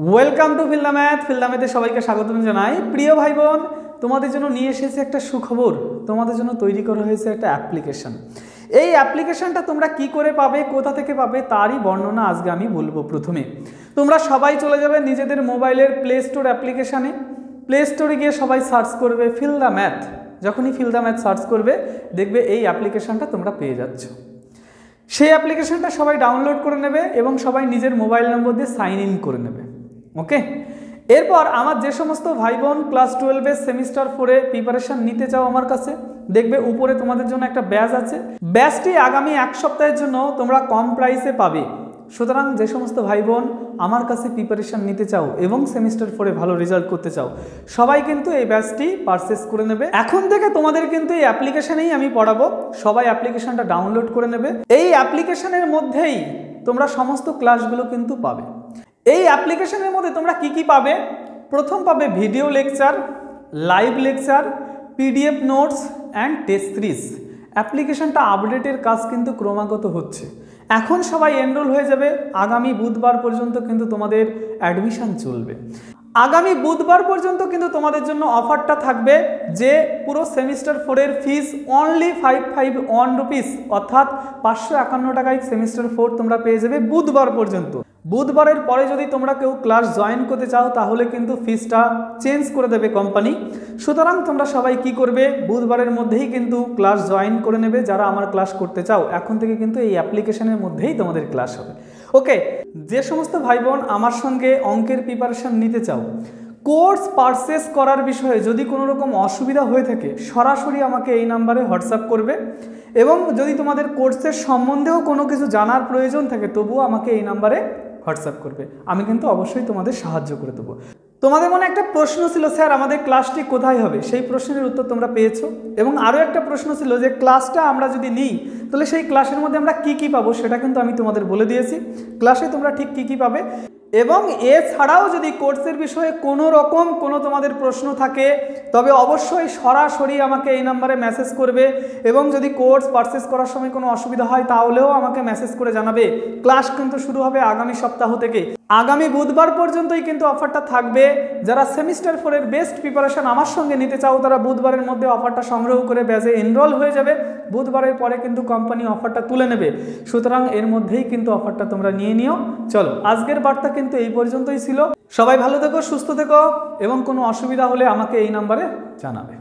Welcome to feel the math. Feel the ম্যাথে সবাইকে স্বাগতম জানাই। প্রিয় ভাই বোন, তোমাদের জন্য নিয়ে এসেছে একটা সুখবর। তোমাদের জন্য তৈরি করা হয়েছে একটা অ্যাপ্লিকেশন। এই অ্যাপ্লিকেশনটা তোমরা কি করে পাবে, কোথা থেকে পাবে, তারই বর্ণনা আজকে আমি বলবো। প্রথমে তোমরা সবাই চলে যাবে নিজেদের মোবাইলের প্লে স্টোর অ্যাপ্লিকেশানে। প্লে স্টোরে গিয়ে সবাই সার্চ করবে ফিল দ্য ম্যাথ। যখনই ফিল দ্য ম্যাথ সার্চ করবে দেখবে এই অ্যাপ্লিকেশনটা তোমরা পেয়ে যাচ্ছ। সেই অ্যাপ্লিকেশনটা সবাই ডাউনলোড করে নেবে এবং সবাই নিজের মোবাইল নম্বর দিয়ে সাইন ইন করে নেবে। ওকে, এরপর আমার যে সমস্ত ভাই বোন ক্লাস 12-এর সেমিস্টার 4-এ প্রিপারেশান নিতে চাও আমার কাছে, দেখবে উপরে তোমাদের জন্য একটা ব্যাচ আছে। ব্যাচটি আগামী এক সপ্তাহের জন্য তোমরা কম প্রাইসে পাবে। সুতরাং যে সমস্ত ভাই বোন আমার কাছে প্রিপারেশান নিতে চাও এবং সেমিস্টার 4-এ ভালো রেজাল্ট করতে চাও, সবাই কিন্তু এই ব্যাচটি পারচেস করে নেবে। এখন থেকে তোমাদের কিন্তু এই অ্যাপ্লিকেশানেই আমি পড়াবো। সবাই অ্যাপ্লিকেশানটা ডাউনলোড করে নেবে। এই অ্যাপ্লিকেশানের মধ্যেই তোমরা সমস্ত ক্লাসগুলো কিন্তু পাবে। এই অ্যাপ্লিকেশনের মধ্যে তোমরা কি কি পাবে? প্রথম পাবে video lecture, live lecture, PDF notes and test series. অ্যাপ্লিকেশনটা আপডেটের কাজ কিন্তু ক্রমাগত হচ্ছে। এখন সবাই এনরোল হয়ে যাবে। আগামী বুধবার পর্যন্ত কিন্তু তোমাদের অ্যাডমিশান চলবে। আগামী বুধবার পর্যন্ত কিন্তু তোমাদের জন্য অফারটা থাকবে যে পুরো সেমিস্টার 4-এর ফিস অনলি 551 রুপিস, অর্থাৎ 551 টাকায় সেমিস্টার 4 তোমরা পেয়ে যাবে বুধবার পর্যন্ত। বুধবারের পরে যদি তোমরা কেউ ক্লাস জয়েন করতে চাও তাহলে কিন্তু ফিসটা চেঞ্জ করে দেবে কোম্পানি। সুতরাং তোমরা সবাই কি করবে, বুধবারের মধ্যেই কিন্তু ক্লাস জয়েন করে নেবে। যারা আমার ক্লাস করতে চাও এখন থেকে কিন্তু এই অ্যাপ্লিকেশনের মধ্যেই তোমাদের ক্লাস হবে। ওকে, যে সমস্ত ভাই বোন আমার সঙ্গে অঙ্কের প্রিপারেশন নিতে চাও, কোর্স পারচেস করার বিষয়ে যদি কোনো রকম অসুবিধা হয়ে থাকে সরাসরি আমাকে এই নাম্বারে হোয়াটসঅ্যাপ করবে। এবং যদি তোমাদের কোর্সের সম্বন্ধেও কোনো কিছু জানার প্রয়োজন থাকে তবুও আমাকে এই নাম্বারে হোয়াটসঅ্যাপ করবে। আমি কিন্তু অবশ্যই তোমাদের সাহায্য করে দেবো। তোমাদের মনে একটা প্রশ্ন ছিল, স্যার আমাদের ক্লাসটি কোথায় হবে? সেই প্রশ্নের উত্তর তোমরা পেয়েছো। এবং আরও একটা প্রশ্ন ছিল যে ক্লাসটা আমরা যদি নিই তাহলে সেই ক্লাসের মধ্যে আমরা কি কি পাবো, সেটা কিন্তু আমি তোমাদের বলে দিয়েছি। ক্লাসে তোমরা ঠিক কি কি পাবে। এবং এছাড়াও যদি কোর্সের বিষয়ে কোনো রকম কোনো তোমাদের প্রশ্ন থাকে তবে অবশ্যই সরাসরি আমাকে এই নাম্বারে মেসেজ করবে। এবং যদি কোর্স পারচেস করার সময় কোনো অসুবিধা হয় তাহলেও আমাকে মেসেজ করে জানাবে। ক্লাস কিন্তু শুরু হবে আগামী সপ্তাহ থেকে। আগামী বুধবার পর্যন্তই কিন্তু অফারটা থাকবে। যারা সেমিস্টার 4-এর বেস্ট প্রিপারেশন আমার সঙ্গে নিতে চাও তারা বুধবারের মধ্যে অফারটা সংগ্রহ করে ব্যাচে এনরোল হয়ে যাবে। বুধবারের পরে কিন্তু কোম্পানি অফারটা তুলে নেবে। সুতরাং এর মধ্যেই কিন্তু অফারটা তোমরা নিয়ে নিও। চলো, আজকের বার্তা কিন্তু এই পর্যন্তই ছিল। সবাই ভালো থেকো, সুস্থ থেকো এবং কোনো অসুবিধা হলে আমাকে এই নাম্বারে জানাবে।